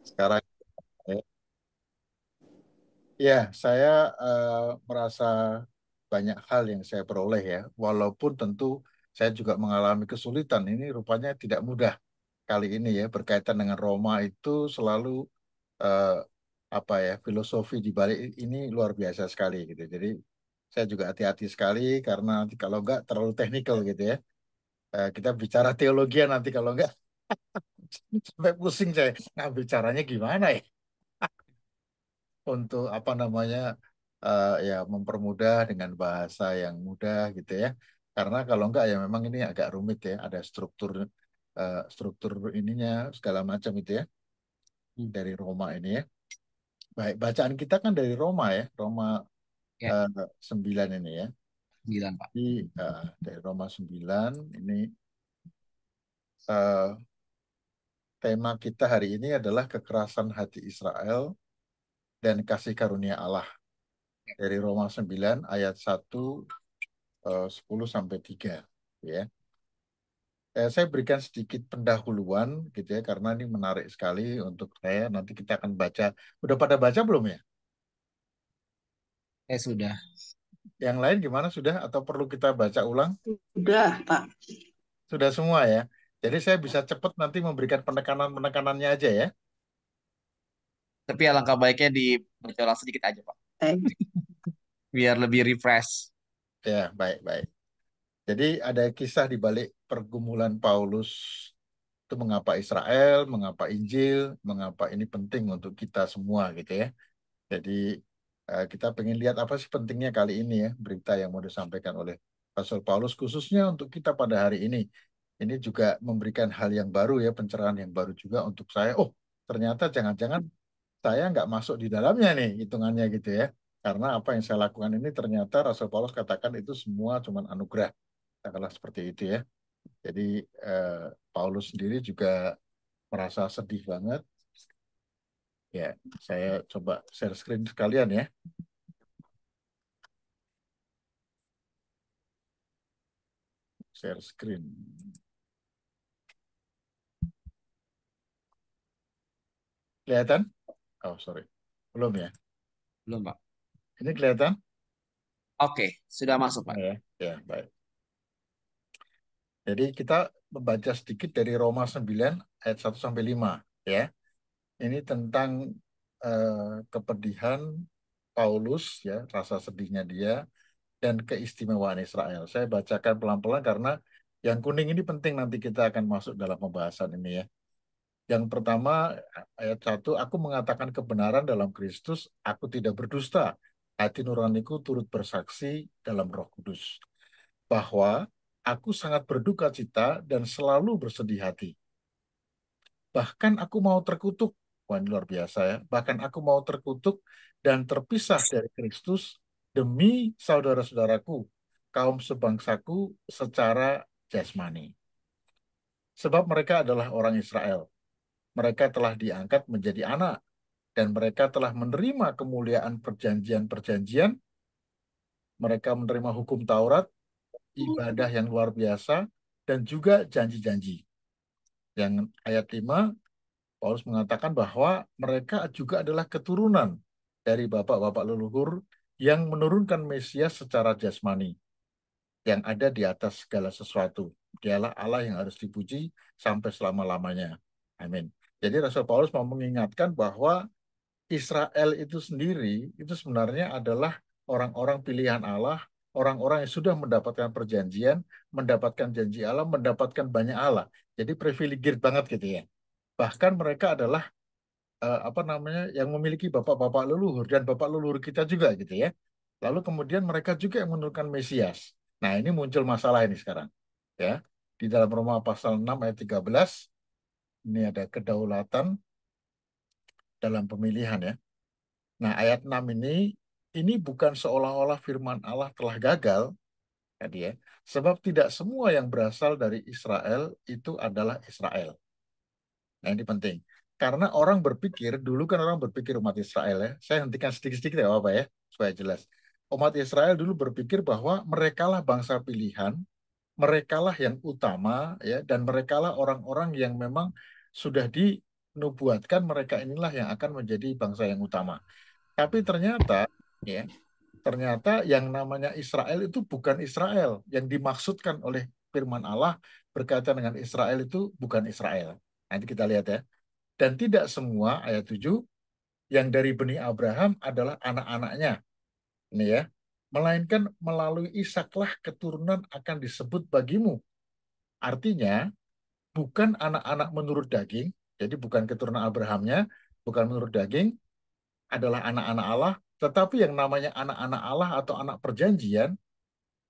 Sekarang, ya, ya, saya merasa banyak hal yang saya peroleh ya, walaupun tentu saya juga mengalami kesulitan. Ini rupanya tidak mudah kali ini ya, berkaitan dengan Roma itu selalu eh, apa ya, filosofi di balik ini luar biasa sekali gitu. Jadi saya juga hati-hati sekali karena nanti kalau enggak terlalu teknikal gitu ya. Kita bicara teologian nanti kalau enggak sampai pusing saya. Nah, bicaranya gimana ya? Untuk apa namanya ya mempermudah dengan bahasa yang mudah gitu ya. Karena kalau enggak ya memang ini agak rumit ya, ada struktur ininya segala macam itu ya Hmm. dari Roma ini ya. Baik, bacaan kita kan dari Roma ya, Roma Ya, eh, 9 ini ya. 9 Pak. Jadi dari Roma 9 ini eh, tema kita hari ini adalah kekerasan hati Israel dan kasih karunia Allah Ya, dari Roma 9 ayat 1 10 sampai 3 ya. Saya berikan sedikit pendahuluan gitu ya karena ini menarik sekali untuk saya. Nanti kita akan baca. Udah pada baca belum ya? sudah. Yang lain gimana sudah atau perlu kita baca ulang? Udah, Pak. Sudah semua ya. Jadi saya bisa cepat nanti memberikan penekanan-penekanannya aja ya. Tapi alangkah baiknya dibaca ulang sedikit aja Pak. Eh, Biar lebih refresh. Ya, baik-baik. Jadi ada kisah di balik pergumulan Paulus itu mengapa Israel, mengapa Injil, mengapa ini penting untuk kita semua gitu ya. Jadi kita pengen lihat apa sih pentingnya kali ini ya berita yang mau disampaikan oleh Rasul Paulus khususnya untuk kita pada hari ini. Ini juga memberikan hal yang baru ya, pencerahan yang baru juga untuk saya. Oh, ternyata jangan-jangan saya nggak masuk di dalamnya nih hitungannya gitu ya. Karena apa yang saya lakukan ini ternyata Rasul Paulus katakan itu semua cuma anugerah. Katakanlah seperti itu ya. Jadi eh, Paulus sendiri juga merasa sedih banget. Ya, saya coba share screen sekalian ya. Share screen. Kelihatan? Oh, sorry. Belum ya. Belum Pak. Ini kelihatan? Oke, sudah masuk Pak. Ya, ya, baik. Jadi kita membaca sedikit dari Roma 9 ayat 1 sampai 5 ya. Ini tentang kepedihan Paulus ya, rasa sedihnya dia dan keistimewaan Israel. Saya bacakan pelan-pelan karena yang kuning ini penting nanti kita akan masuk dalam pembahasan ini ya. Yang pertama ayat 1, aku mengatakan kebenaran dalam Kristus, aku tidak berdusta. Hati nuraniku turut bersaksi dalam Roh Kudus bahwa aku sangat berduka cita dan selalu bersedih hati. Bahkan aku mau terkutuk. Wah, ini luar biasa ya. Bahkan aku mau terkutuk dan terpisah dari Kristus demi saudara-saudaraku, kaum sebangsaku secara jasmani. Sebab mereka adalah orang Israel. Mereka telah diangkat menjadi anak dan mereka telah menerima kemuliaan perjanjian-perjanjian. Mereka menerima hukum Taurat, ibadah yang luar biasa, dan juga janji-janji. Yang ayat 5 Paulus mengatakan bahwa mereka juga adalah keturunan dari bapak-bapak leluhur yang menurunkan Mesias secara jasmani, yang ada di atas segala sesuatu. Dialah Allah yang harus dipuji sampai selama-lamanya. Amin. Jadi Rasul Paulus mau mengingatkan bahwa Israel itu sendiri itu sebenarnya adalah orang-orang pilihan Allah, orang-orang yang sudah mendapatkan perjanjian, mendapatkan janji Allah, mendapatkan banyak Allah. Jadi privileged banget gitu ya. Bahkan mereka adalah apa namanya yang memiliki bapak-bapak leluhur dan bapak leluhur kita juga gitu ya. Lalu kemudian mereka juga yang menurunkan Mesias. Nah, ini muncul masalah ini sekarang ya. Di dalam Roma pasal 6 ayat 13 ini ada kedaulatan dalam pemilihan ya. Nah, ayat 6 ini bukan seolah-olah firman Allah telah gagal tadi ya. Sebab tidak semua yang berasal dari Israel itu adalah Israel. Nah, ini penting. Karena orang berpikir, dulu kan orang berpikir umat Israel ya. Saya hentikan sedikit-sedikit ya Bapak ya, supaya jelas. Umat Israel dulu berpikir bahwa merekalah bangsa pilihan, merekalah yang utama ya, dan merekalah orang-orang yang memang sudah nubuatkan mereka inilah yang akan menjadi bangsa yang utama. Tapi ternyata, ya, ternyata yang namanya Israel itu bukan Israel. Yang dimaksudkan oleh firman Allah berkaitan dengan Israel itu bukan Israel. Nanti kita lihat ya. Dan tidak semua ayat 7 yang dari benih Abraham adalah anak-anaknya. Ini ya. Melainkan melalui Ishaklah keturunan akan disebut bagimu. Artinya bukan anak-anak menurut daging, jadi bukan keturunan Abrahamnya, bukan menurut daging, adalah anak-anak Allah, tetapi yang namanya anak-anak Allah atau anak perjanjian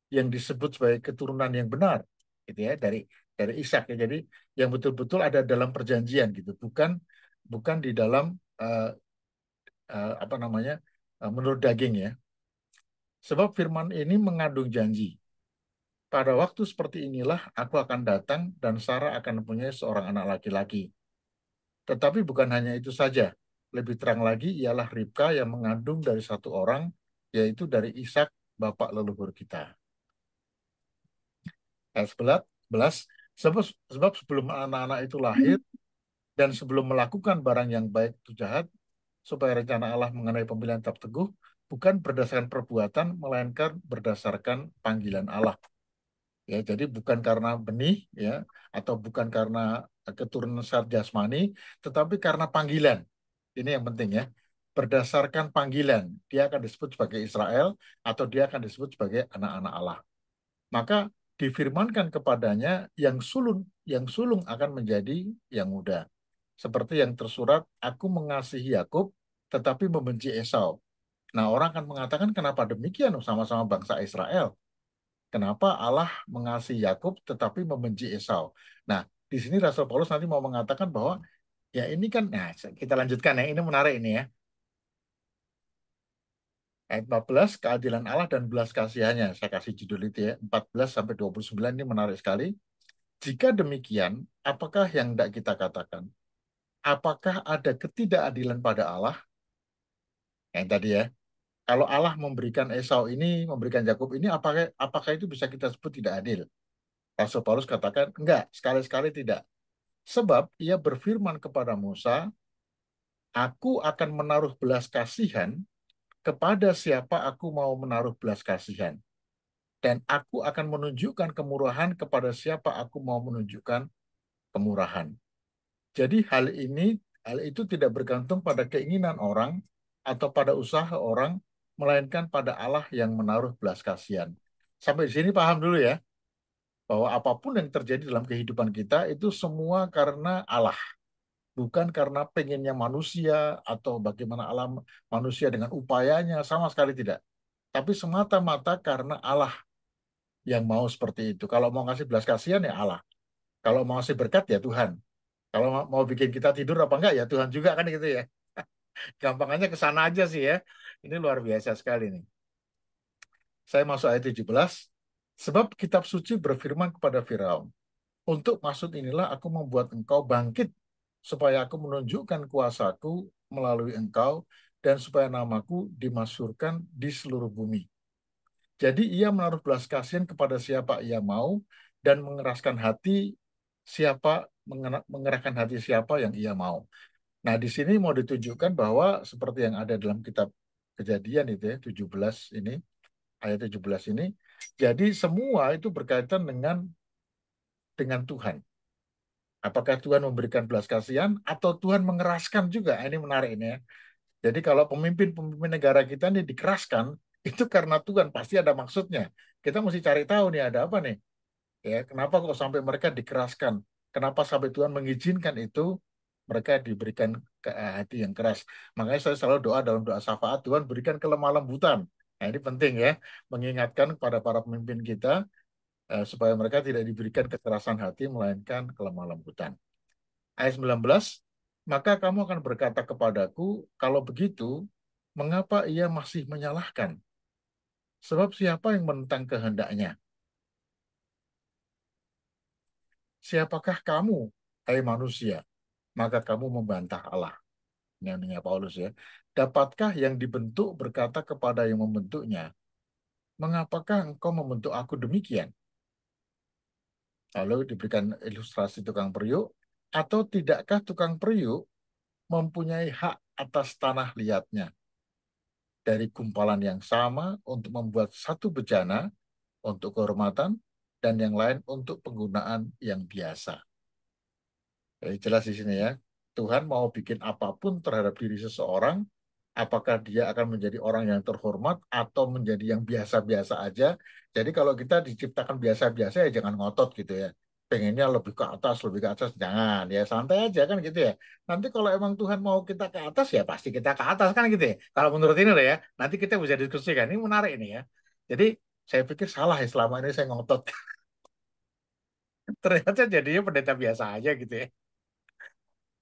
yang disebut sebagai keturunan yang benar, gitu ya, dari Ishak ya. Jadi yang betul-betul ada dalam perjanjian gitu, bukan bukan di dalam apa namanya menurut daging ya. Sebab firman ini mengandung janji. Pada waktu seperti inilah aku akan datang dan Sarah akan mempunyai seorang anak laki-laki. Tetapi bukan hanya itu saja. Lebih terang lagi ialah Ribka yang mengandung dari satu orang, yaitu dari Ishak, bapak leluhur kita. Ayat 11, sebab sebelum anak-anak itu lahir dan sebelum melakukan barang yang baik atau jahat, supaya rencana Allah mengenai pemilihan tetap teguh, bukan berdasarkan perbuatan, melainkan berdasarkan panggilan Allah. Ya, jadi bukan karena benih ya atau bukan karena keturunan secara jasmani, tetapi karena panggilan. Ini yang penting ya. Berdasarkan panggilan, dia akan disebut sebagai Israel atau dia akan disebut sebagai anak-anak Allah. Maka difirmankan kepadanya yang sulung akan menjadi yang muda. Seperti yang tersurat, aku mengasihi Yakub tetapi membenci Esau. Nah, orang akan mengatakan kenapa demikian sama-sama bangsa Israel? Kenapa Allah mengasihi Yakub tetapi membenci Esau? Nah, di sini Rasul Paulus nanti mau mengatakan bahwa ya ini kan, nah kita lanjutkan ya, ini menarik ini ya. Ayat 14, keadilan Allah dan belas kasihannya. Saya kasih judul itu ya, 14 sampai 29 ini menarik sekali. Jika demikian, apakah yang tidak kita katakan? Apakah ada ketidakadilan pada Allah? Yang tadi ya, kalau Allah memberikan Esau ini, memberikan Yakub ini, apakah itu bisa kita sebut tidak adil? Rasul Paulus katakan, enggak, sekali-sekali tidak. Sebab ia berfirman kepada Musa, aku akan menaruh belas kasihan kepada siapa aku mau menaruh belas kasihan. Dan aku akan menunjukkan kemurahan kepada siapa aku mau menunjukkan kemurahan. Jadi hal itu tidak bergantung pada keinginan orang atau pada usaha orang, melainkan pada Allah yang menaruh belas kasihan. Sampai di sini paham dulu ya, bahwa apapun yang terjadi dalam kehidupan kita itu semua karena Allah. Bukan karena pengennya manusia atau bagaimana alam manusia dengan upayanya, sama sekali tidak. Tapi semata-mata karena Allah yang mau seperti itu. Kalau mau ngasih belas kasihan ya Allah. Kalau mau ngasih berkat ya Tuhan. Kalau mau bikin kita tidur apa enggak ya Tuhan juga kan gitu ya. Gampangannya ke sana aja sih ya. Ini luar biasa sekali nih. Saya masuk ayat 17. Sebab kitab suci berfirman kepada Firaun, untuk maksud inilah aku membuat engkau bangkit, supaya aku menunjukkan kuasaku melalui engkau, dan supaya namaku dimasyhurkan di seluruh bumi. Jadi ia menaruh belas kasihan kepada siapa ia mau, dan mengeraskan hati mengerahkan hati siapa yang ia mau. Nah, di sini mau ditunjukkan bahwa seperti yang ada dalam kitab Kejadian itu ya, 17 ini, ayat 17 ini, jadi semua itu berkaitan dengan Tuhan. Apakah Tuhan memberikan belas kasihan atau Tuhan mengeraskan juga? Ini menarik ini ya. Jadi kalau pemimpin-pemimpin negara kita ini dikeraskan, itu karena Tuhan pasti ada maksudnya. Kita mesti cari tahu nih ada apa nih. Ya, kenapa kok sampai mereka dikeraskan? Kenapa sampai Tuhan mengizinkan itu mereka diberikan hati yang keras? Makanya saya selalu doa dalam doa syafaat, Tuhan berikan kelemah lembutan. Nah, ini penting ya, mengingatkan kepada para pemimpin kita supaya mereka tidak diberikan kekerasan hati melainkan kelemah lembutan. Ayat 19, maka kamu akan berkata kepadaku, kalau begitu, mengapa ia masih menyalahkan? Sebab siapa yang menentang kehendaknya? Siapakah kamu, hai manusia? Maka kamu membantah Allah. Ini Paulus ya. Dapatkah yang dibentuk berkata kepada yang membentuknya, mengapakah engkau membentuk aku demikian? Lalu diberikan ilustrasi tukang periuk, atau tidakkah tukang periuk mempunyai hak atas tanah liatnya dari gumpalan yang sama untuk membuat satu bejana untuk kehormatan dan yang lain untuk penggunaan yang biasa. Jadi jelas di sini ya, Tuhan mau bikin apapun terhadap diri seseorang, apakah dia akan menjadi orang yang terhormat atau menjadi yang biasa-biasa aja. Jadi kalau kita diciptakan biasa-biasa ya jangan ngotot gitu ya. Pengennya lebih ke atas, jangan ya santai aja kan gitu ya. Nanti kalau emang Tuhan mau kita ke atas ya pasti kita ke atas kan gitu ya. Kalau menurut ini loh ya, nanti kita bisa diskusikan. Ini menarik ini ya. Jadi saya pikir salah ya selama ini saya ngotot. Ternyata jadinya pendeta biasa aja gitu ya.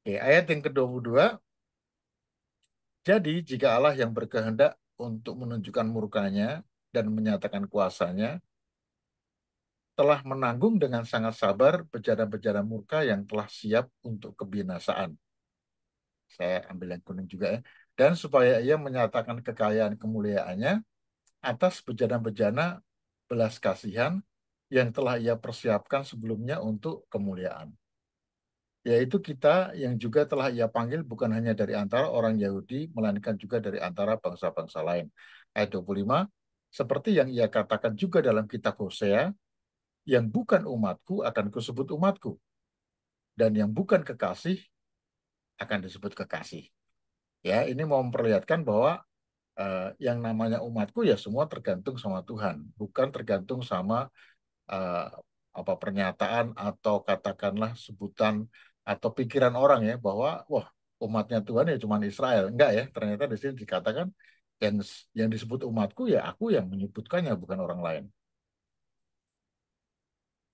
Oke, ayat yang ke-22. Jadi, jika Allah yang berkehendak untuk menunjukkan murkanya dan menyatakan kuasanya, telah menanggung dengan sangat sabar bejana-bejana murka yang telah siap untuk kebinasaan. Saya ambil yang kuning juga ya. Dan supaya ia menyatakan kekayaan kemuliaannya atas bejana-bejana belas kasihan yang telah ia persiapkan sebelumnya untuk kemuliaan. Yaitu kita yang juga telah ia panggil bukan hanya dari antara orang Yahudi, melainkan juga dari antara bangsa-bangsa lain. Ayat 25, seperti yang ia katakan juga dalam kitab Hosea, yang bukan umatku akan kusebut umatku, dan yang bukan kekasih akan disebut kekasih. Ya, ini mau memperlihatkan bahwa yang namanya umatku ya semua tergantung sama Tuhan, bukan tergantung sama eh, apa pernyataan atau katakanlah sebutan atau pikiran orang ya bahwa wah umatnya Tuhan ya cuma Israel. Enggak ya, ternyata di sini dikatakan yang yang disebut umatku ya aku yang menyebutkannya bukan orang lain.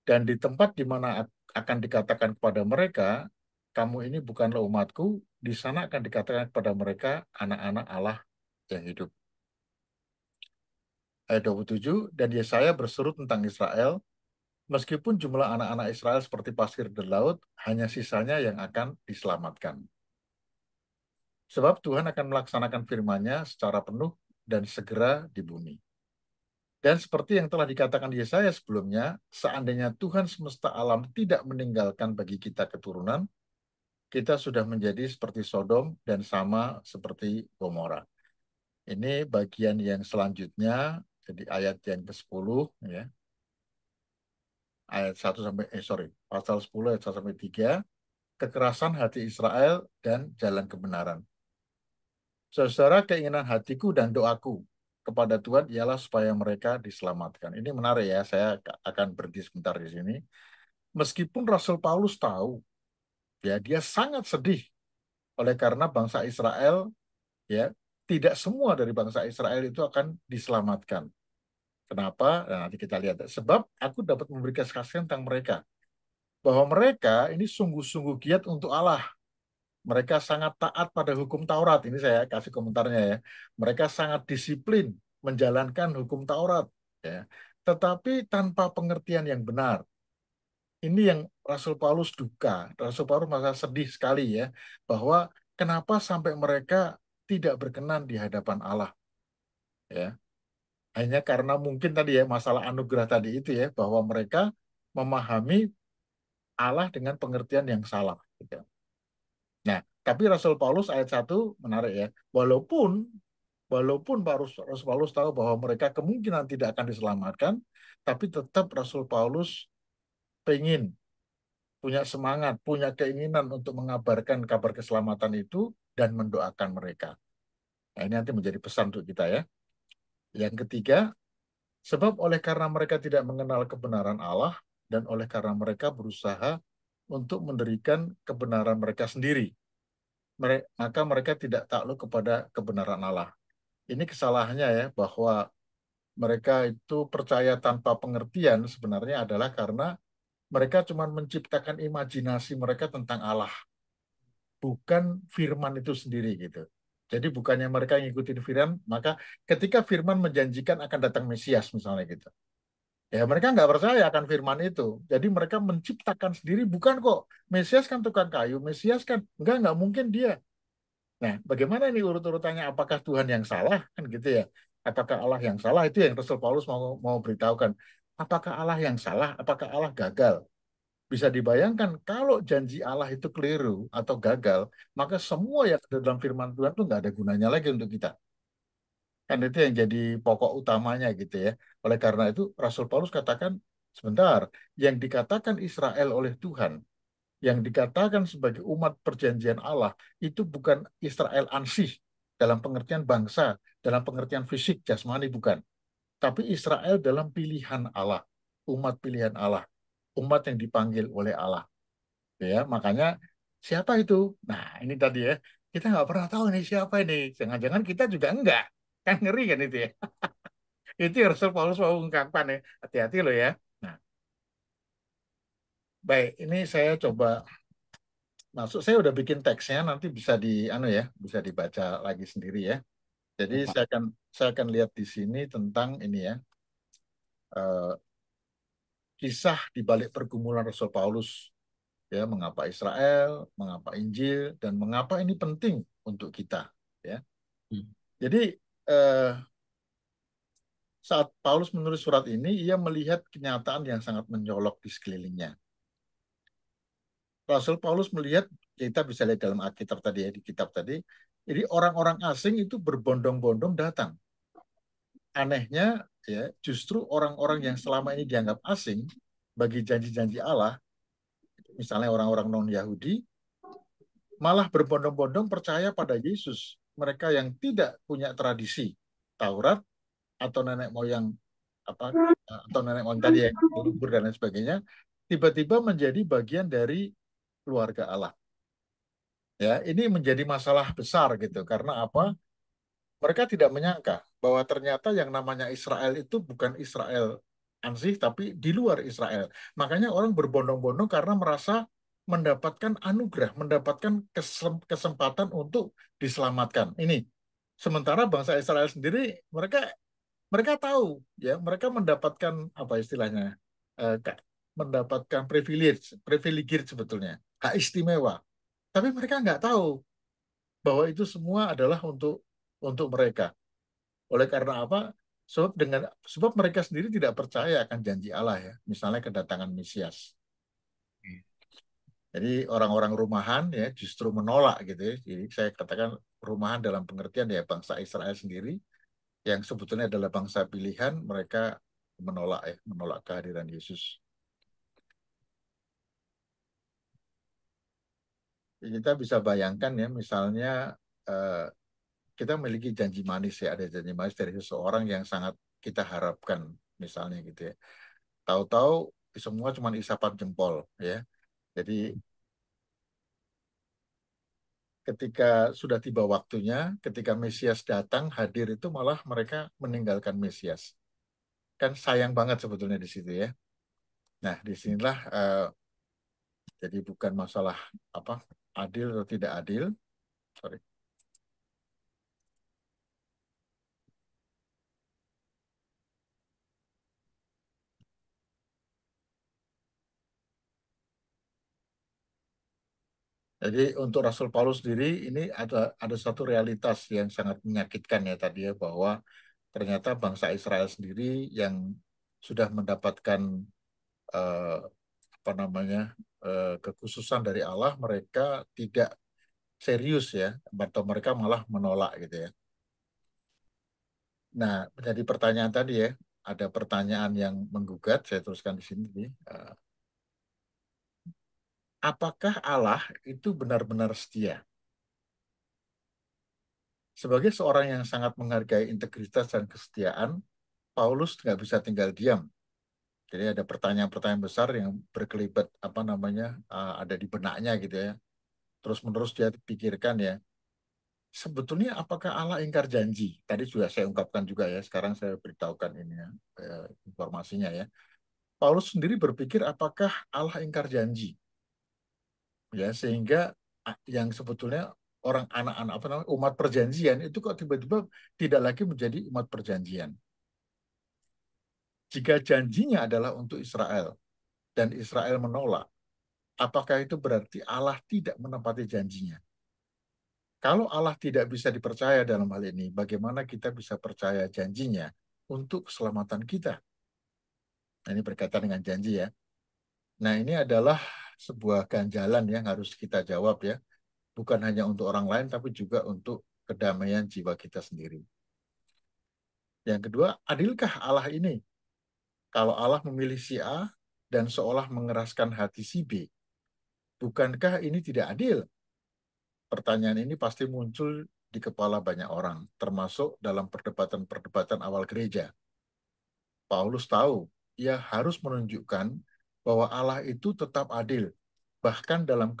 Dan di tempat di mana akan dikatakan kepada mereka, kamu ini bukanlah umatku, di sana akan dikatakan kepada mereka anak-anak Allah yang hidup. Ayat 27, dan Yesaya berseru tentang Israel, meskipun jumlah anak-anak Israel seperti pasir di laut, hanya sisanya yang akan diselamatkan. Sebab Tuhan akan melaksanakan firman-Nya secara penuh dan segera di bumi. Dan seperti yang telah dikatakan Yesaya sebelumnya, seandainya Tuhan semesta alam tidak meninggalkan bagi kita keturunan, kita sudah menjadi seperti Sodom dan sama seperti Gomora. Ini bagian yang selanjutnya, jadi ayat yang ke-10 ya. Ayat 1 sampai pasal 10 ayat 1 sampai 3, kekerasan hati Israel dan jalan kebenaran. Saudara, keinginan hatiku dan doaku kepada Tuhan ialah supaya mereka diselamatkan. Ini menarik ya, saya akan berhenti sebentar di sini. Meskipun Rasul Paulus tahu, ya dia sangat sedih oleh karena bangsa Israel, ya tidak semua dari bangsa Israel itu akan diselamatkan. Kenapa? Nah, nanti kita lihat. Sebab aku dapat memberikan kesaksian tentang mereka, bahwa mereka ini sungguh-sungguh giat untuk Allah. Mereka sangat taat pada hukum Taurat. Ini saya kasih komentarnya ya. Mereka sangat disiplin menjalankan hukum Taurat. Ya. Tetapi tanpa pengertian yang benar. Ini yang Rasul Paulus duka. Rasul Paulus merasa sedih sekali ya. Bahwa kenapa sampai mereka tidak berkenan di hadapan Allah. Ya. Hanya karena mungkin tadi ya masalah anugerah tadi itu ya. Bahwa mereka memahami Allah dengan pengertian yang salah. Gitu. Nah, tapi Rasul Paulus ayat 1 menarik ya. Walaupun Rasul Paulus tahu bahwa mereka kemungkinan tidak akan diselamatkan, tapi tetap Rasul Paulus pengen punya semangat, punya keinginan untuk mengabarkan kabar keselamatan itu dan mendoakan mereka. Nah, ini nanti menjadi pesan untuk kita ya. Yang ketiga, sebab oleh karena mereka tidak mengenal kebenaran Allah dan oleh karena mereka berusaha untuk mendirikan kebenaran mereka sendiri, maka mereka tidak takluk kepada kebenaran Allah. Ini kesalahannya ya, bahwa mereka itu percaya tanpa pengertian sebenarnya adalah karena mereka cuma menciptakan imajinasi mereka tentang Allah, bukan firman itu sendiri gitu. Jadi bukannya mereka ngikutin firman, maka ketika firman menjanjikan akan datang Mesias misalnya gitu. Ya mereka nggak percaya akan firman itu. Jadi mereka menciptakan sendiri, bukan kok. Mesias kan tukang kayu, Mesias kan nggak mungkin dia. Nah, bagaimana ini urut-urutannya? Apakah Tuhan yang salah? Kan gitu ya. Apakah Allah yang salah? Itu yang Rasul Paulus mau beritahukan. Apakah Allah yang salah? Apakah Allah gagal? Bisa dibayangkan kalau janji Allah itu keliru atau gagal, maka semua yang ada dalam firman Tuhan itu nggak ada gunanya lagi untuk kita. Kan itu yang jadi pokok utamanya gitu ya. Oleh karena itu Rasul Paulus katakan, sebentar, yang dikatakan Israel oleh Tuhan, yang dikatakan sebagai umat perjanjian Allah, itu bukan Israel ansih dalam pengertian bangsa, dalam pengertian fisik, jasmani, bukan. Tapi Israel dalam pilihan Allah, umat pilihan Allah, umat yang dipanggil oleh Allah. Ya, makanya siapa itu? Nah, ini tadi ya, kita nggak pernah tahu nih siapa ini. Jangan-jangan kita juga enggak. Kan ngeri kan itu ya. Itu yang Rasul Paulus mau ungkapkan ya. Hati-hati loh ya. Nah, baik, ini saya coba masuk. Saya udah bikin teksnya, nanti bisa bisa dibaca lagi sendiri ya. Jadi Ya, Pak. saya akan lihat di sini tentang ini ya, eh, kisah di balik pergumulan Rasul Paulus ya, mengapa Israel, mengapa Injil, dan mengapa ini penting untuk kita ya. Hmm. Jadi saat Paulus menulis surat ini, ia melihat kenyataan yang sangat mencolok di sekelilingnya. Rasul Paulus melihat, kita bisa lihat dalam Alkitab tadi ya, di kitab tadi, jadi orang-orang asing itu berbondong-bondong datang. Anehnya ya, justru orang-orang yang selama ini dianggap asing bagi janji-janji Allah, misalnya orang-orang non-Yahudi, malah berbondong-bondong percaya pada Yesus. Mereka yang tidak punya tradisi Taurat atau nenek moyang apa atau nenek moyang tadi ya, leluhur dan lain sebagainya, tiba-tiba menjadi bagian dari keluarga Allah. Ya, ini menjadi masalah besar gitu karena apa? Mereka tidak menyangka bahwa ternyata yang namanya Israel itu bukan Israel ansih tapi di luar Israel. Makanya orang berbondong-bondong karena merasa mendapatkan anugerah, mendapatkan kesempatan untuk diselamatkan. Ini sementara bangsa Israel sendiri mereka mereka tahu ya, mereka mendapatkan apa istilahnya? Mendapatkan privilege sebetulnya, hak istimewa. Tapi mereka nggak tahu bahwa itu semua adalah untuk mereka. Oleh karena apa? Sebab mereka sendiri tidak percaya akan janji Allah ya. Misalnya kedatangan Mesias. Jadi orang-orang rumahan ya justru menolak gitu ya. Jadi saya katakan rumahan dalam pengertian ya bangsa Israel sendiri yang sebetulnya adalah bangsa pilihan, mereka menolak kehadiran Yesus. Kita bisa bayangkan ya misalnya eh, kita memiliki janji manis ya, ada janji manis dari seseorang yang sangat kita harapkan misalnya gitu ya. Tahu-tahu semua cuma isapan jempol ya. Jadi ketika sudah tiba waktunya, ketika Mesias datang hadir itu malah mereka meninggalkan Mesias. Kan sayang banget sebetulnya di situ ya. Nah, disinilah jadi bukan masalah apa adil atau tidak adil. Sorry. Jadi untuk Rasul Paulus sendiri ini ada satu realitas yang sangat menyakitkan ya tadi ya bahwa ternyata bangsa Israel sendiri yang sudah mendapatkan eh, apa namanya kekhususan dari Allah, mereka tidak serius ya atau mereka malah menolak gitu ya. Nah, menjadi pertanyaan tadi ya, ada pertanyaan yang menggugat, saya teruskan di sini. Apakah Allah itu benar-benar setia? Sebagai seorang yang sangat menghargai integritas dan kesetiaan, Paulus nggak bisa tinggal diam. Jadi ada pertanyaan-pertanyaan besar yang berkelibat apa namanya ada di benaknya gitu ya. Terus-menerus dia pikirkan ya. Sebetulnya apakah Allah ingkar janji? Tadi juga saya ungkapkan juga ya. Sekarang saya beritahukan ini ya, informasinya ya. Paulus sendiri berpikir apakah Allah ingkar janji? Ya sehingga yang sebetulnya orang anak-anak apa namanya umat perjanjian itu kok tiba-tiba tidak lagi menjadi umat perjanjian. Jika janjinya adalah untuk Israel dan Israel menolak, apakah itu berarti Allah tidak menepati janjinya? Kalau Allah tidak bisa dipercaya dalam hal ini, bagaimana kita bisa percaya janjinya untuk keselamatan kita? Nah, ini berkaitan dengan janji ya. Nah, ini adalah sebuah ganjalan yang harus kita jawab ya. Bukan hanya untuk orang lain, tapi juga untuk kedamaian jiwa kita sendiri. Yang kedua, adilkah Allah ini? Kalau Allah memilih si A dan seolah mengeraskan hati si B, bukankah ini tidak adil? Pertanyaan ini pasti muncul di kepala banyak orang, termasuk dalam perdebatan-perdebatan awal gereja. Paulus tahu ia harus menunjukkan bahwa Allah itu tetap adil, bahkan dalam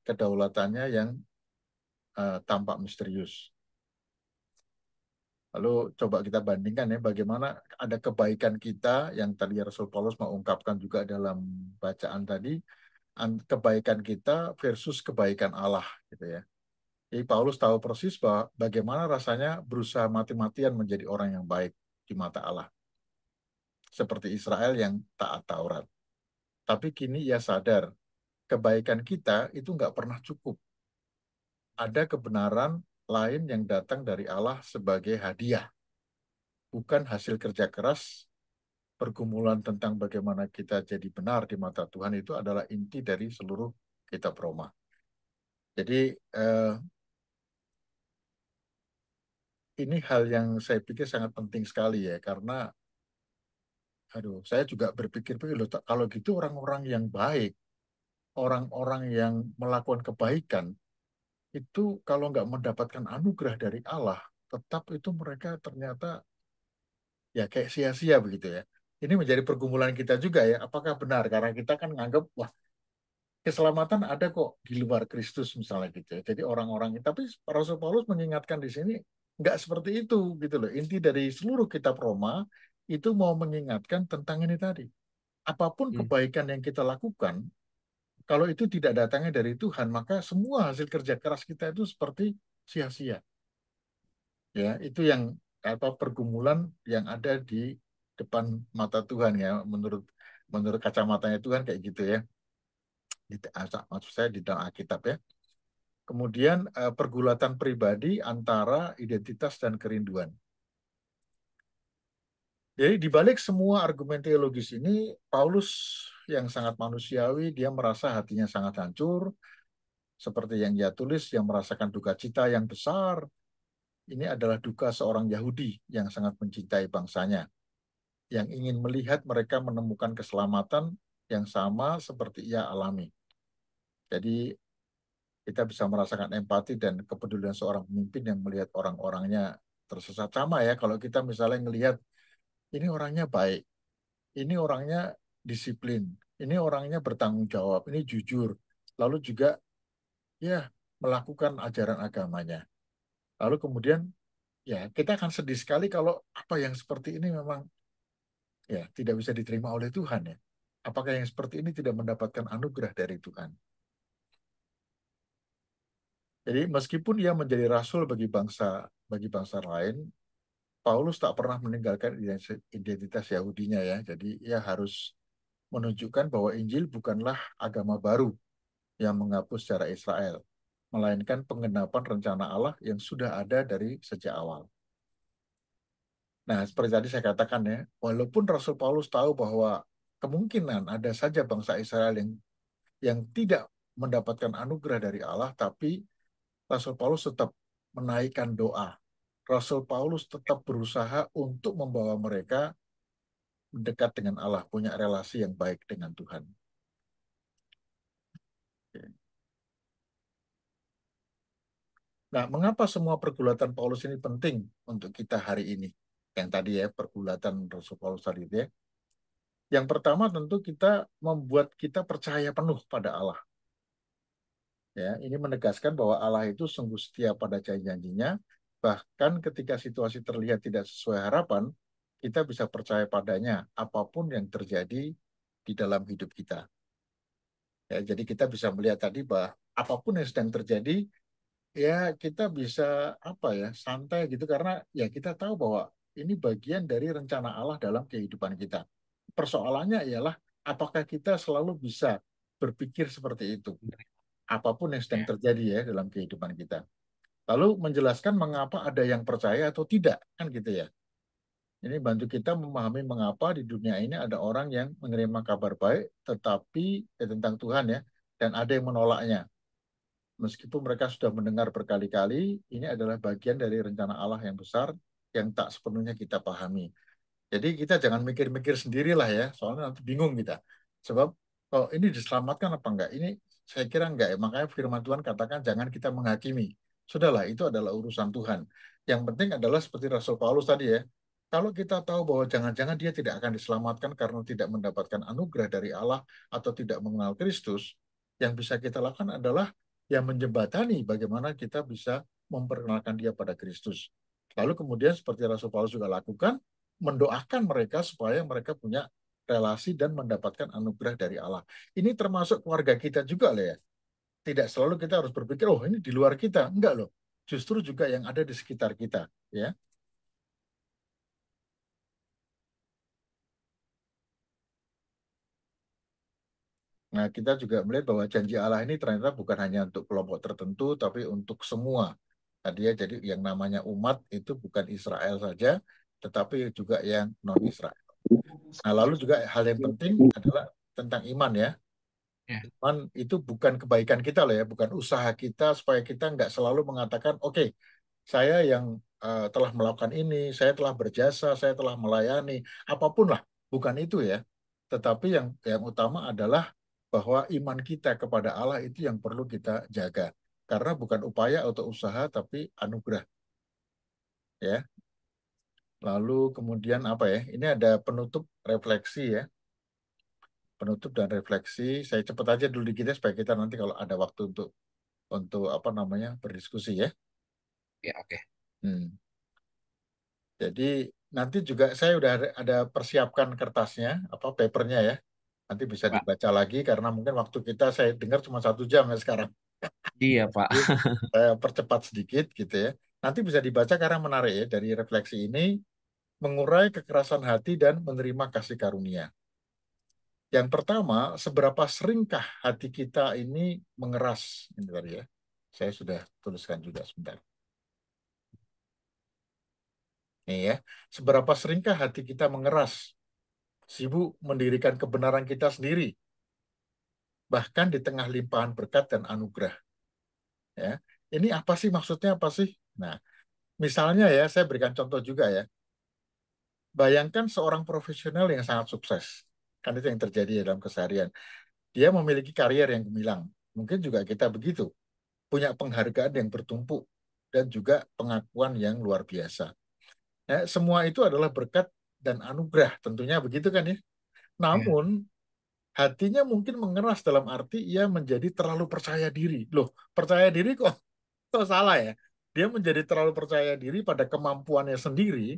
kedaulatannya yang tampak misterius. Lalu coba kita bandingkan ya bagaimana ada kebaikan kita yang tadi Rasul Paulus mengungkapkan juga dalam bacaan tadi, kebaikan kita versus kebaikan Allah gitu ya. Jadi Paulus tahu persis bahwa bagaimana rasanya berusaha mati-matian menjadi orang yang baik di mata Allah, seperti Israel yang taat Taurat. Tapi kini ia sadar kebaikan kita itu nggak pernah cukup. Ada kebenaran lain yang datang dari Allah sebagai hadiah, bukan hasil kerja keras. Pergumulan tentang bagaimana kita jadi benar di mata Tuhan itu adalah inti dari seluruh kitab Roma. Jadi ini hal yang saya pikir sangat penting sekali ya, karena aduh, saya juga berpikir-pikir loh, kalau gitu orang-orang yang baik, orang-orang yang melakukan kebaikan, itu kalau nggak mendapatkan anugerah dari Allah, tetap itu mereka ternyata ya kayak sia-sia begitu ya. Ini menjadi pergumulan kita juga ya, apakah benar? Karena kita kan nganggap, wah keselamatan ada kok di luar Kristus misalnya gitu ya. Jadi orang-orang, tapi Rasul Paulus mengingatkan di sini, nggak seperti itu gitu loh. Inti dari seluruh kitab Roma, itu mau mengingatkan tentang ini tadi. Apapun Hmm. kebaikan yang kita lakukan, kalau itu tidak datangnya dari Tuhan, maka semua hasil kerja keras kita itu seperti sia-sia. Ya, itu yang apa pergumulan yang ada di depan mata Tuhan ya, menurut menurut kacamatanya Tuhan kayak gitu ya. Maksud saya di dalam Alkitab ya. Kemudian pergulatan pribadi antara identitas dan kerinduan. Jadi di balik semua argumen teologis ini, Paulus yang sangat manusiawi, dia merasa hatinya sangat hancur, seperti yang dia tulis, yang merasakan duka cita yang besar. Ini adalah duka seorang Yahudi yang sangat mencintai bangsanya, yang ingin melihat mereka menemukan keselamatan yang sama seperti ia alami. Jadi kita bisa merasakan empati dan kepedulian seorang pemimpin yang melihat orang-orangnya tersesat. Sama ya, kalau kita misalnya melihat ini orangnya baik, ini orangnya disiplin, ini orangnya bertanggung jawab, ini jujur, lalu juga ya melakukan ajaran agamanya. Lalu kemudian ya kita akan sedih sekali kalau apa yang seperti ini memang ya tidak bisa diterima oleh Tuhan ya. Apakah yang seperti ini tidak mendapatkan anugerah dari Tuhan? Jadi meskipun ia menjadi rasul bagi bangsa lain, Paulus tak pernah meninggalkan identitas Yahudinya ya. Jadi ia harus menunjukkan bahwa Injil bukanlah agama baru yang menghapus sejarah Israel, melainkan penggenapan rencana Allah yang sudah ada dari sejak awal. Nah, seperti tadi saya katakan ya, walaupun Rasul Paulus tahu bahwa kemungkinan ada saja bangsa Israel yang tidak mendapatkan anugerah dari Allah, tapi Rasul Paulus tetap menaikkan doa. Rasul Paulus tetap berusaha untuk membawa mereka mendekat dengan Allah, punya relasi yang baik dengan Tuhan. Nah, mengapa semua pergulatan Paulus ini penting untuk kita hari ini? Yang tadi ya, pergulatan Rasul Paulus tadi ya. Yang pertama tentu kita membuat kita percaya penuh pada Allah. Ya, ini menegaskan bahwa Allah itu sungguh setia pada janji-janjinya. Bahkan ketika situasi terlihat tidak sesuai harapan, kita bisa percaya padanya apapun yang terjadi di dalam hidup kita. Ya, jadi kita bisa melihat tadi bahwa apapun yang sedang terjadi, ya kita bisa apa ya santai gitu karena ya kita tahu bahwa ini bagian dari rencana Allah dalam kehidupan kita. Persoalannya ialah apakah kita selalu bisa berpikir seperti itu apapun yang sedang Ya. terjadi ya dalam kehidupan kita. Lalu menjelaskan mengapa ada yang percaya atau tidak kan gitu ya. Ini bantu kita memahami mengapa di dunia ini ada orang yang menerima kabar baik, tetapi tentang Tuhan ya, dan ada yang menolaknya. Meskipun mereka sudah mendengar berkali-kali, ini adalah bagian dari rencana Allah yang besar yang tak sepenuhnya kita pahami. Jadi kita jangan mikir-mikir sendirilah ya, soalnya nanti bingung kita. Sebab oh ini diselamatkan apa enggak? Ini saya kira enggak ya. Makanya firman Tuhan katakan jangan kita menghakimi. Sudahlah, itu adalah urusan Tuhan. Yang penting adalah seperti Rasul Paulus tadi ya. Kalau kita tahu bahwa jangan-jangan dia tidak akan diselamatkan karena tidak mendapatkan anugerah dari Allah atau tidak mengenal Kristus, yang bisa kita lakukan adalah yang menjembatani bagaimana kita bisa memperkenalkan dia pada Kristus. Lalu kemudian seperti Rasul Paulus juga lakukan, mendoakan mereka supaya mereka punya relasi dan mendapatkan anugerah dari Allah. Ini termasuk keluarga kita juga loh ya. Tidak selalu kita harus berpikir, oh ini di luar kita. Enggak loh. Justru juga yang ada di sekitar kita. Ya. Nah, kita juga melihat bahwa janji Allah ini ternyata bukan hanya untuk kelompok tertentu, tapi untuk semua. Tadi ya, jadi yang namanya umat itu bukan Israel saja, tetapi juga yang non-Israel. Nah, lalu juga hal yang penting adalah tentang iman ya. Ya, Iman itu bukan kebaikan kita loh ya, bukan usaha kita supaya kita nggak selalu mengatakan, oke, saya yang telah melakukan ini, saya telah berjasa, saya telah melayani, apapun lah, bukan itu ya. Tetapi yang utama adalah bahwa iman kita kepada Allah itu yang perlu kita jaga. Karena bukan upaya atau usaha, tapi anugerah ya. Lalu kemudian apa ya? Ini ada penutup refleksi ya. Penutup dan refleksi. Saya cepat aja dulu dikit ya supaya kita nanti kalau ada waktu untuk apa namanya berdiskusi ya. ya, oke. Hmm. Jadi nanti juga saya udah ada persiapkan kertasnya, apa papernya ya. Nanti bisa Pak. dibaca lagi karena mungkin waktu kita saya dengar cuma 1 jam ya sekarang. Iya, Pak. Jadi saya percepat sedikit gitu ya. Nanti bisa dibaca karena menarik ya dari refleksi ini mengurai kekerasan hati dan menerima kasih karunia. Yang pertama, seberapa seringkah hati kita ini mengeras? Ini tadi ya. Saya sudah tuliskan juga sebentar. Nih ya, seberapa seringkah hati kita mengeras, sibuk mendirikan kebenaran kita sendiri, bahkan di tengah limpahan berkat dan anugerah. Ya, ini apa sih maksudnya apa sih? Nah, misalnya ya, saya berikan contoh juga ya. Bayangkan seorang profesional yang sangat sukses, kan itu yang terjadi dalam keseharian. Dia memiliki karier yang gemilang. Mungkin juga kita begitu, punya penghargaan yang bertumpuk dan juga pengakuan yang luar biasa. Ya, semua itu adalah berkat dan anugerah, tentunya begitu kan ya. Ya, Namun hatinya mungkin mengeras dalam arti ia menjadi terlalu percaya diri. Loh, percaya diri kok salah ya? Dia menjadi terlalu percaya diri pada kemampuannya sendiri,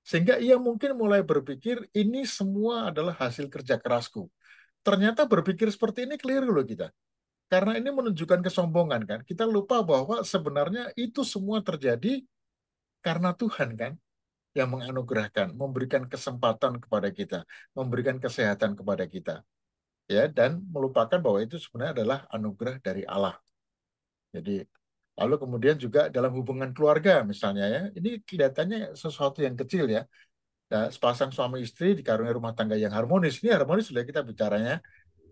sehingga ia mungkin mulai berpikir ini semua adalah hasil kerja kerasku. Ternyata berpikir seperti ini keliru loh kita. Karena ini menunjukkan kesombongan kan. Kita lupa bahwa sebenarnya itu semua terjadi karena Tuhan kan yang menganugerahkan, memberikan kesempatan kepada kita, memberikan kesehatan kepada kita. Ya, dan melupakan bahwa itu sebenarnya adalah anugerah dari Allah. Jadi lalu kemudian juga dalam hubungan keluarga misalnya ya, ini kelihatannya sesuatu yang kecil ya. Nah, sepasang suami istri dikaruniai rumah tangga yang harmonis. Ini harmonis sudah kita bicaranya,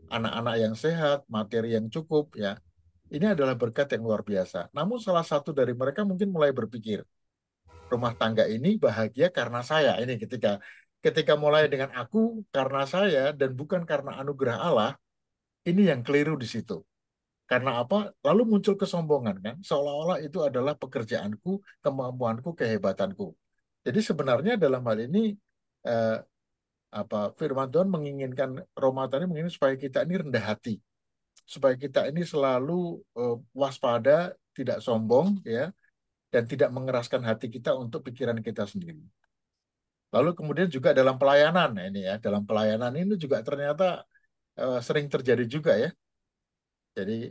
anak-anak yang sehat, materi yang cukup ya. Ini adalah berkat yang luar biasa. Namun salah satu dari mereka mungkin mulai berpikir, rumah tangga ini bahagia karena saya. Ini ketika ketika mulai dengan aku karena saya dan bukan karena anugerah Allah, ini yang keliru di situ. Karena apa? Lalu muncul kesombongan kan, seolah-olah itu adalah pekerjaanku, kemampuanku, kehebatanku. Jadi sebenarnya dalam hal ini eh, apa firman Tuhan menginginkan Roma tadi menginginkan supaya kita ini rendah hati, supaya kita ini selalu waspada, tidak sombong ya, dan tidak mengeraskan hati kita untuk pikiran kita sendiri. Lalu kemudian juga dalam pelayanan, nah ini ya, dalam pelayanan ini juga ternyata sering terjadi juga ya. Jadi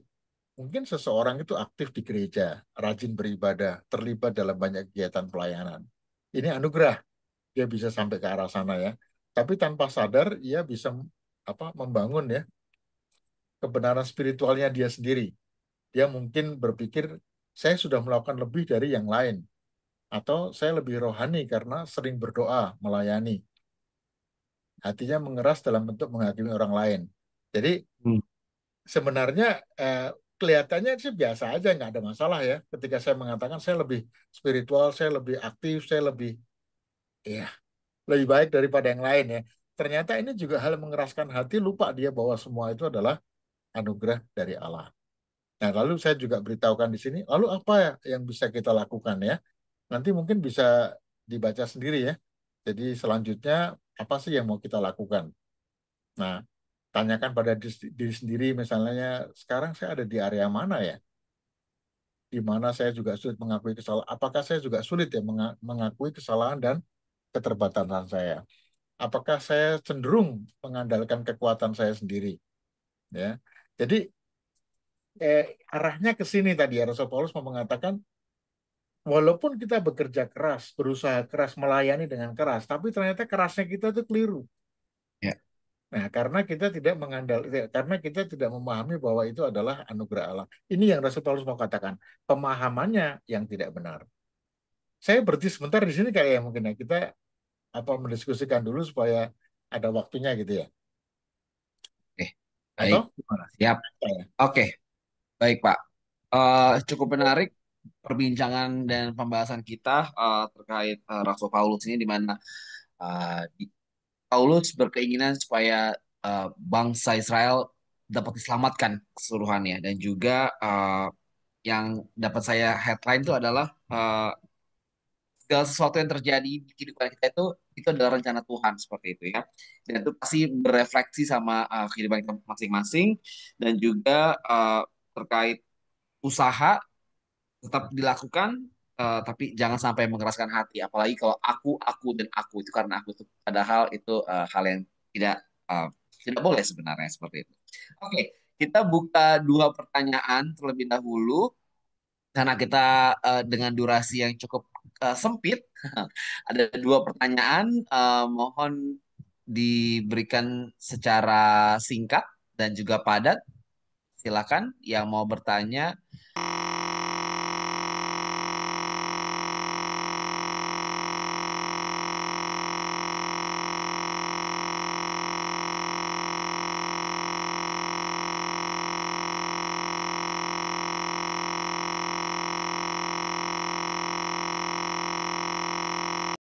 mungkin seseorang itu aktif di gereja, rajin beribadah, terlibat dalam banyak kegiatan pelayanan. Ini anugerah, dia bisa sampai ke arah sana ya. Tapi tanpa sadar, ia bisa apa membangun ya kebenaran spiritualnya dia sendiri. Dia mungkin berpikir, saya sudah melakukan lebih dari yang lain. Atau saya lebih rohani karena sering berdoa, melayani. Hatinya mengeras dalam bentuk menghakimi orang lain. Jadi Hmm. sebenarnya eh, kelihatannya sih biasa aja, nggak ada masalah ya. Ketika saya mengatakan saya lebih spiritual, saya lebih aktif, saya lebih ya lebih baik daripada yang lain ya. Ternyata ini juga hal yang mengeraskan hati, lupa dia bahwa semua itu adalah anugerah dari Allah. Nah, lalu saya juga beritahukan di sini, lalu apa ya yang bisa kita lakukan ya? Nanti mungkin bisa dibaca sendiri ya. Jadi selanjutnya apa sih yang mau kita lakukan? Nah, tanyakan pada diri sendiri misalnya, sekarang saya ada di area mana ya? Di mana saya juga sulit mengakui kesalahan. Apakah saya juga sulit ya mengakui kesalahan dan keterbatasan saya? Apakah saya cenderung mengandalkan kekuatan saya sendiri? Ya, jadi arahnya ke sini tadi ya. Rasul Paulus mau mengatakan, walaupun kita bekerja keras, berusaha keras, melayani dengan keras, tapi ternyata kerasnya kita itu keliru. Ya. Nah, karena kita tidak karena kita tidak memahami bahwa itu adalah anugerah Allah. Ini yang Rasul Paulus mau katakan, pemahamannya yang tidak benar. Saya berhenti sebentar di sini kayak ya mungkin ya kita apa mendiskusikan dulu supaya ada waktunya gitu ya. Oke, baik. Atau gimana? Siap. Ya. Oke, baik Pak. Cukup menarik perbincangan dan pembahasan kita terkait Rasul Paulus ini, di mana Paulus berkeinginan supaya bangsa Israel dapat diselamatkan keseluruhannya, dan juga yang dapat saya headline itu adalah segala sesuatu yang terjadi di kehidupan kita itu adalah rencana Tuhan, seperti itu ya. Dan itu pasti berefleksi sama kehidupan kita masing-masing, dan juga terkait usaha tetap dilakukan, tapi jangan sampai mengeraskan hati, apalagi kalau aku dan aku itu karena aku itu, padahal itu hal yang tidak uh, tidak boleh sebenarnya, seperti itu. Oke, kita buka dua pertanyaan terlebih dahulu, karena kita dengan durasi yang cukup sempit. Ada dua pertanyaan, mohon diberikan secara singkat dan juga padat. Silakan yang mau bertanya.